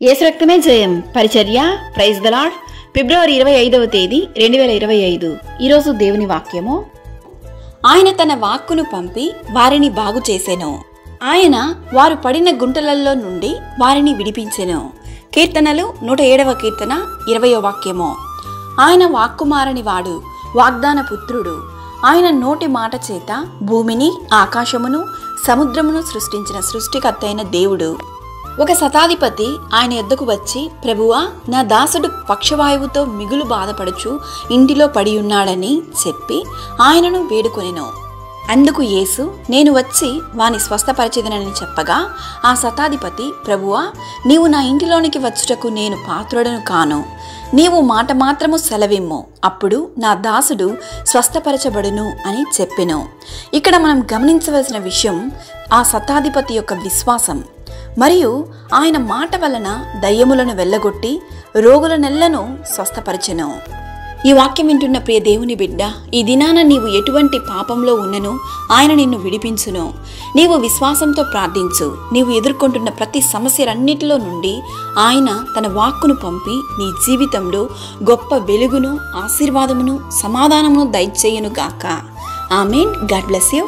యేసు రక్తమే జయం పరిచర్య ప్రైజ్ ద లార్డ్. ఫిబ్రవరి 25వ తేదీ 2025. ఈరోజు దేవుని వాక్యము. ఆయన తన వాక్కును పంపి వారిని బాగు చేసెను. ఆయన వారు పడిన గుంటలలో నుండి వారిని విడిపించెను. కీర్తనలు 107వ కీర్తన 20వ వాక్యము. ఆయన వాక్కుమారని వాడు, వాగ్దాన పుత్రుడు. ఆయన నోటి మాట చేత భూమిని, ఆకాశమును, సముద్రమును సృష్టించిన సృష్టికర్త అయిన దేవుడు. ఒక శతాధిపతి ఆయన యొద్దకు వచ్చి, ప్రభువా, నా దాసుడు పక్షవాయువుతో మిగులు బాధపడుచు ఇంటిలో పడి ఉన్నాడని చెప్పి ఆయనను వేడుకొనెను. అందుకు యేసు, నేను వచ్చి వాని స్వస్థపరచెదనని చెప్పగా, ఆ శతాధిపతి, ప్రభువా, నీవు నా ఇంటిలోనికి వచ్చుటకు నేను పాత్రుడను కాను. నీవు మాట మాత్రము సెలవిమ్ము, అప్పుడు నా దాసుడు స్వస్థపరచబడును అని చెప్పెను. ఇక్కడ మనం గమనించవలసిన విషయం ఆ శతాధిపతి యొక్క విశ్వాసం. మరియు ఆయన మాట వలన దయ్యములను వెళ్ళగొట్టి రోగులనెల్లను స్వస్థపరచెను. ఈ వాక్యం వింటున్న ప్రియ దేవుని బిడ్డ, ఈ దినాన నీవు ఎటువంటి పాపంలో ఉన్నను ఆయన నిన్ను విడిపించును. నీవు విశ్వాసంతో ప్రార్థించు. నీవు ఎదుర్కొంటున్న ప్రతి సమస్యలన్నిటిలో నుండి ఆయన తన వాక్కును పంపి నీ జీవితంలో గొప్ప వెలుగును, ఆశీర్వాదమును, సమాధానమును దయచేయును గాక. ఆమేన్. God bless you.